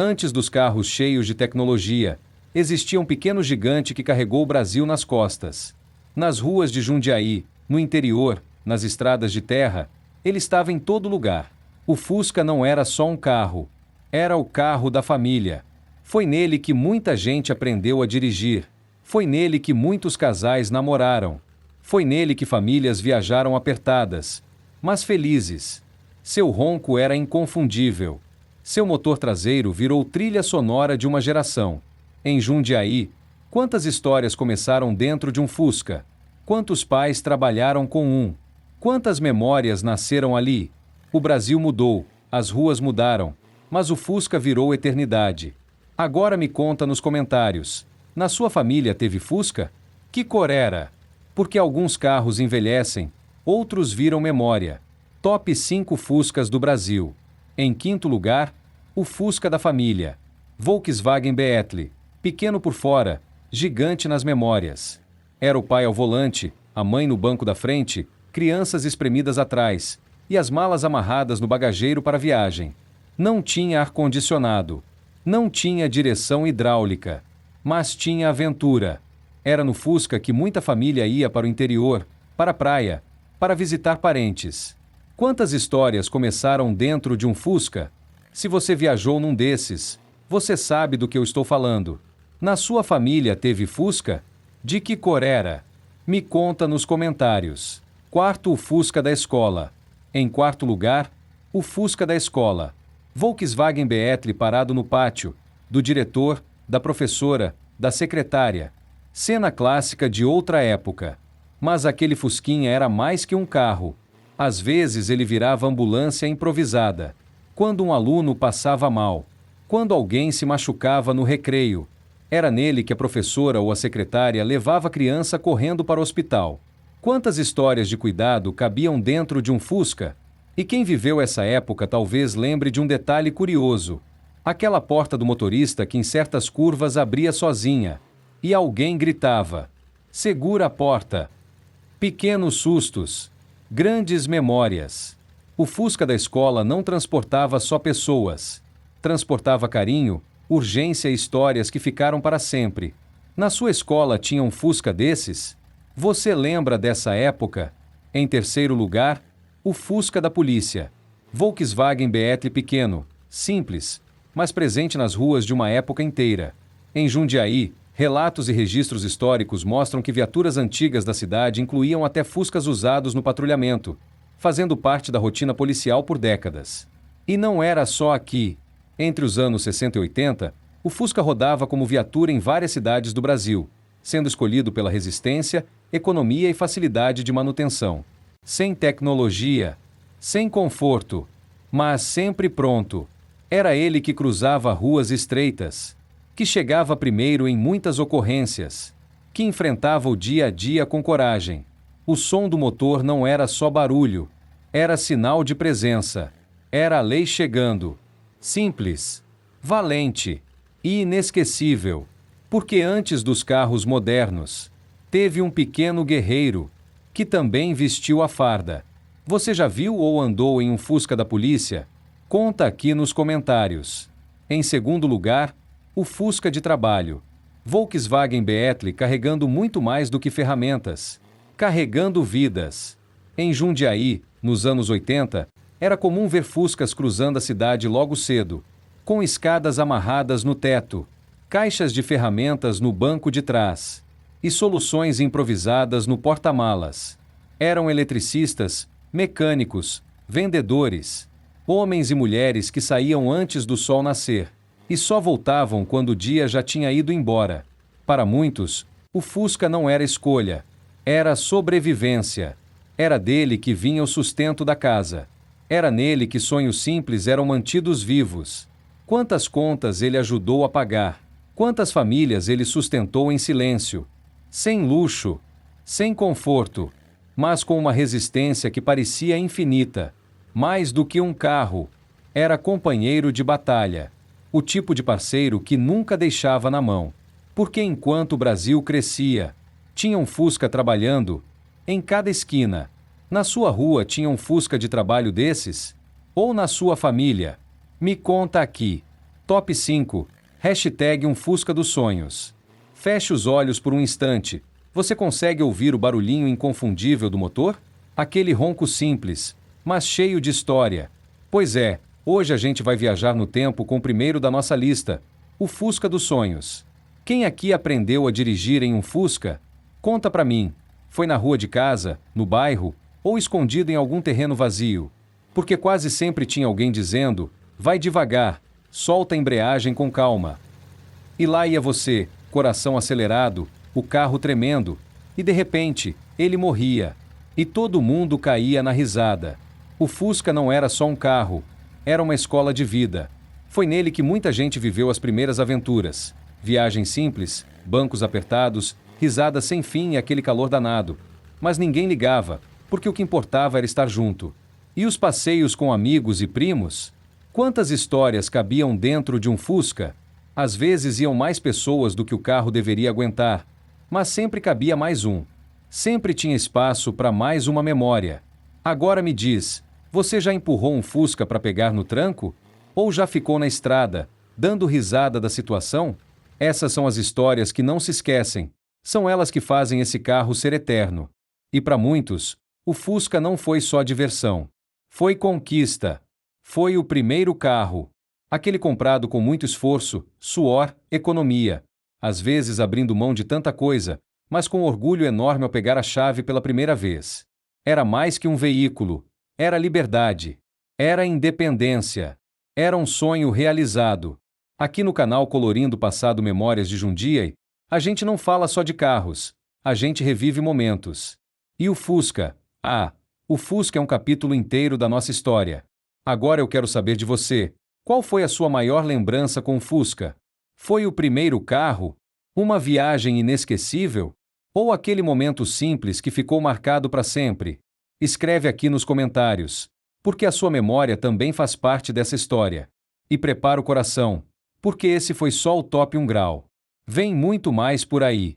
Antes dos carros cheios de tecnologia, existia um pequeno gigante que carregou o Brasil nas costas. Nas ruas de Jundiaí, no interior, nas estradas de terra, ele estava em todo lugar. O Fusca não era só um carro, era o carro da família. Foi nele que muita gente aprendeu a dirigir. Foi nele que muitos casais namoraram. Foi nele que famílias viajaram apertadas, mas felizes. Seu ronco era inconfundível. Seu motor traseiro virou trilha sonora de uma geração. Em Jundiaí, quantas histórias começaram dentro de um Fusca? Quantos pais trabalharam com um? Quantas memórias nasceram ali? O Brasil mudou, as ruas mudaram, mas o Fusca virou eternidade. Agora me conta nos comentários. Na sua família teve Fusca? Que cor era? Porque alguns carros envelhecem, outros viram memória. Top 5 Fuscas do Brasil. Em quinto lugar, o Fusca da família. Volkswagen Beetle. Pequeno por fora, gigante nas memórias. Era o pai ao volante, a mãe no banco da frente, crianças espremidas atrás, e as malas amarradas no bagageiro para a viagem. Não tinha ar-condicionado. Não tinha direção hidráulica. Mas tinha aventura. Era no Fusca que muita família ia para o interior, para a praia, para visitar parentes. Quantas histórias começaram dentro de um Fusca? Se você viajou num desses, você sabe do que eu estou falando. Na sua família teve Fusca? De que cor era? Me conta nos comentários. Quarto, o Fusca da escola. Em quarto lugar, o Fusca da escola. Volkswagen Beetle parado no pátio, do diretor, da professora, da secretária. Cena clássica de outra época. Mas aquele Fusquinha era mais que um carro. Às vezes ele virava ambulância improvisada. Quando um aluno passava mal. Quando alguém se machucava no recreio. Era nele que a professora ou a secretária levava a criança correndo para o hospital. Quantas histórias de cuidado cabiam dentro de um Fusca? E quem viveu essa época talvez lembre de um detalhe curioso. Aquela porta do motorista que em certas curvas abria sozinha. E alguém gritava: "Segura a porta!" Pequenos sustos. Grandes memórias. O Fusca da escola não transportava só pessoas. Transportava carinho, urgência e histórias que ficaram para sempre. Na sua escola tinha um Fusca desses? Você lembra dessa época? Em terceiro lugar, o Fusca da polícia. Volkswagen Beetle pequeno, simples, mas presente nas ruas de uma época inteira. Em Jundiaí, relatos e registros históricos mostram que viaturas antigas da cidade incluíam até Fuscas usados no patrulhamento, fazendo parte da rotina policial por décadas. E não era só aqui. Entre os anos 60 e 80, o Fusca rodava como viatura em várias cidades do Brasil, sendo escolhido pela resistência, economia e facilidade de manutenção. Sem tecnologia, sem conforto, mas sempre pronto. Era ele que cruzava ruas estreitas, que chegava primeiro em muitas ocorrências, que enfrentava o dia a dia com coragem. O som do motor não era só barulho, era sinal de presença. Era a lei chegando. Simples, valente e inesquecível. Porque antes dos carros modernos, teve um pequeno guerreiro, que também vestiu a farda. Você já viu ou andou em um Fusca da polícia? Conta aqui nos comentários. Em segundo lugar, o Fusca de trabalho. Volkswagen Beetle carregando muito mais do que ferramentas. Carregando vidas. Em Jundiaí, nos anos 80, era comum ver Fuscas cruzando a cidade logo cedo, com escadas amarradas no teto, caixas de ferramentas no banco de trás e soluções improvisadas no porta-malas. Eram eletricistas, mecânicos, vendedores, homens e mulheres que saíam antes do sol nascer e só voltavam quando o dia já tinha ido embora. Para muitos, o Fusca não era escolha, era sobrevivência. Era dele que vinha o sustento da casa. Era nele que sonhos simples eram mantidos vivos. Quantas contas ele ajudou a pagar? Quantas famílias ele sustentou em silêncio? Sem luxo, sem conforto, mas com uma resistência que parecia infinita. Mais do que um carro, era companheiro de batalha. O tipo de parceiro que nunca deixava na mão. Porque enquanto o Brasil crescia, tinha um Fusca trabalhando em cada esquina. Na sua rua tinha um Fusca de trabalho desses? Ou na sua família? Me conta aqui. Top 5. Hashtag um Fusca dos sonhos. Feche os olhos por um instante. Você consegue ouvir o barulhinho inconfundível do motor? Aquele ronco simples, mas cheio de história. Pois é, hoje a gente vai viajar no tempo com o primeiro da nossa lista, o Fusca dos sonhos. Quem aqui aprendeu a dirigir em um Fusca? Conta pra mim. Foi na rua de casa, no bairro, ou escondido em algum terreno vazio? Porque quase sempre tinha alguém dizendo: vai devagar, solta a embreagem com calma. E lá ia você, coração acelerado, o carro tremendo, e de repente, ele morria. E todo mundo caía na risada. O Fusca não era só um carro, era uma escola de vida. Foi nele que muita gente viveu as primeiras aventuras. Viagens simples, bancos apertados, risadas sem fim e aquele calor danado. Mas ninguém ligava, porque o que importava era estar junto. E os passeios com amigos e primos? Quantas histórias cabiam dentro de um Fusca? Às vezes iam mais pessoas do que o carro deveria aguentar, mas sempre cabia mais um. Sempre tinha espaço para mais uma memória. Agora me diz, você já empurrou um Fusca para pegar no tranco? Ou já ficou na estrada, dando risada da situação? Essas são as histórias que não se esquecem. São elas que fazem esse carro ser eterno. E para muitos, o Fusca não foi só diversão. Foi conquista. Foi o primeiro carro. Aquele comprado com muito esforço, suor, economia. Às vezes abrindo mão de tanta coisa, mas com orgulho enorme ao pegar a chave pela primeira vez. Era mais que um veículo. Era liberdade. Era independência. Era um sonho realizado. Aqui no canal Colorindo Passado Memórias de Jundiaí, a gente não fala só de carros. A gente revive momentos. E o Fusca? O Fusca é um capítulo inteiro da nossa história. Agora eu quero saber de você. Qual foi a sua maior lembrança com o Fusca? Foi o primeiro carro? Uma viagem inesquecível? Ou aquele momento simples que ficou marcado para sempre? Escreve aqui nos comentários, porque a sua memória também faz parte dessa história. E prepara o coração, porque esse foi só o top 1 grau. Vem muito mais por aí.